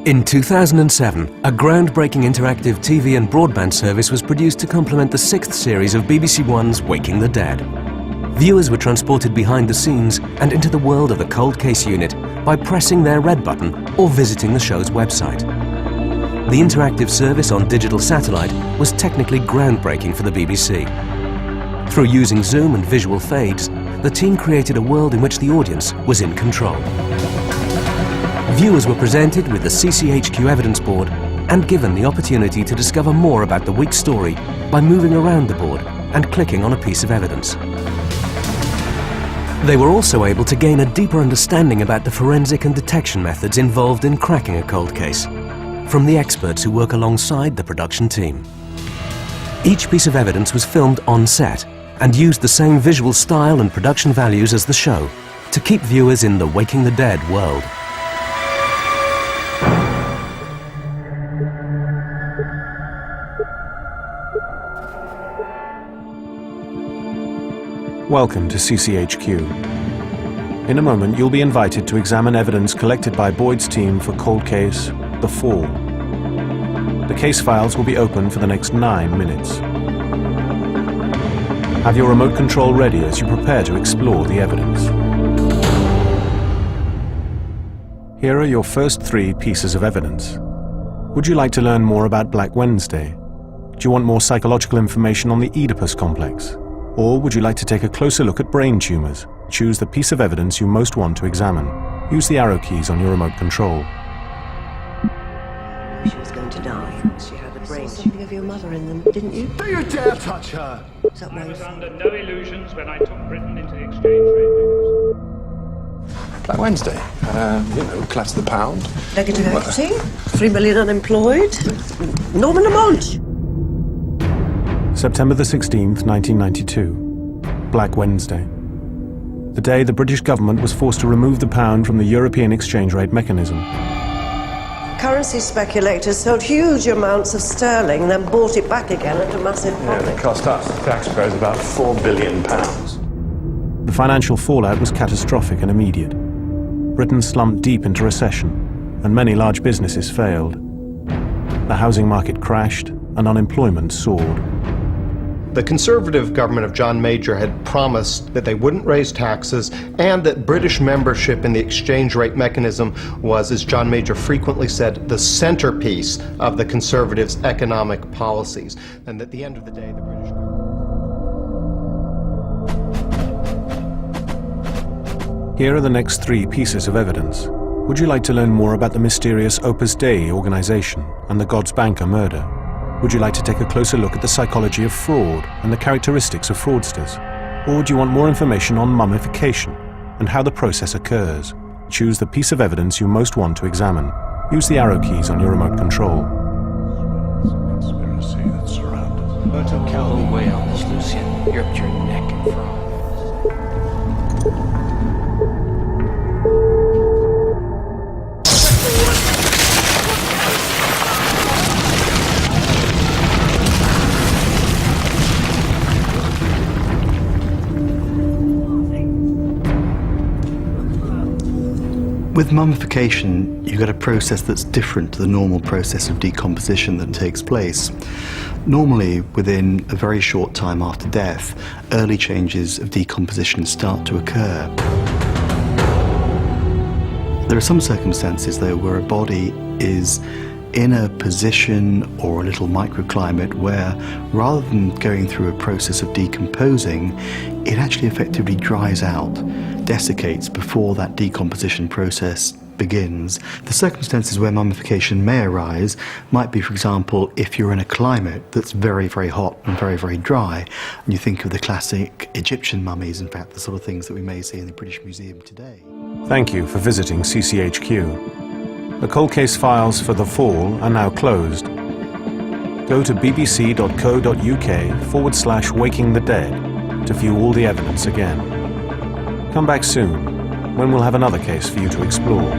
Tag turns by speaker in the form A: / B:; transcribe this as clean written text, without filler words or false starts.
A: In 2007, a groundbreaking interactive TV and broadband service was produced to complement the 6th series of BBC One's Waking the Dead. Viewers were transported behind the scenes and into the world of the Cold Case Unit by pressing their red button or visiting the show's website. The interactive service on digital satellite was technically groundbreaking for the BBC. Through using zoom and visual fades, the team created a world in which the audience was in control. Viewers were presented with the CCHQ evidence board and given the opportunity to discover more about the week's story by moving around the board and clicking on a piece of evidence. They were also able to gain a deeper understanding about the forensic and detection methods involved in cracking a cold case, from the experts who work alongside the production team. Each piece of evidence was filmed on set and used the same visual style and production values as the show to keep viewers in the Waking the Dead world.
B: Welcome to CCHQ. In a moment, you'll be invited to examine evidence collected by Boyd's team for Cold Case The Fall. The case files will be open for the next 9 minutes. Have your remote control ready as you prepare to explore the evidence. Here are your first 3 pieces of evidence. Would you like to learn more about Black Wednesday? Do you want more psychological information on the Oedipus complex? Or would you like to take a closer look at brain tumors? Choose the piece of evidence you most want to examine. Use the arrow keys on your remote control.
C: She was going to die. She had a brain. Something of your mother in them, didn't you?
D: Do you dare touch her?
C: Is that
E: I was under no illusions when I took Britain into the exchange rate mechanism.
D: Black Wednesday. Collapse of the pound.
C: Negative equity, 3 million unemployed. Norman Lamont.
B: September the 16th, 1992. Black Wednesday. The day the British government was forced to remove the pound from the European exchange rate mechanism.
C: Currency speculators sold huge amounts of sterling, then bought it back again at a massive profit.
D: It cost us, the taxpayers, about £4 billion.
B: The financial fallout was catastrophic and immediate. Britain slumped deep into recession, and many large businesses failed. The housing market crashed, and unemployment soared.
F: The Conservative government of John Major had promised that they wouldn't raise taxes and that British membership in the exchange rate mechanism was, as John Major frequently said, the centerpiece of the Conservatives' economic policies. And at the end of the day, the British government...
B: Here are the next 3 pieces of evidence. Would you like to learn more about the mysterious Opus Dei organization and the God's Banker murder? Would you like to take a closer look at the psychology of fraud and the characteristics of fraudsters? Or do you want more information on mummification and how the process occurs? Choose the piece of evidence you most want to examine. Use the arrow keys on your remote control.
D: Conspiracy that surrounded.
G: Don't count me way on this, Lucian. You're up to your neck in fraud.
H: With mummification, you've got a process that's different to the normal process of decomposition that takes place. Normally, within a very short time after death, early changes of decomposition start to occur. There are some circumstances, though, where a body is in a position or a little microclimate where, rather than going through a process of decomposing, it actually effectively dries out, desiccates before that decomposition process begins. The circumstances where mummification may arise might be, for example, if you're in a climate that's very, very hot and very, very dry, and you think of the classic Egyptian mummies, in fact, the sort of things that we may see in the British Museum today.
B: Thank you for visiting CCHQ. The cold case files for The Fall are now closed. Go to bbc.co.uk/Waking the Dead to view all the evidence again. Come back soon, when we'll have another case for you to explore.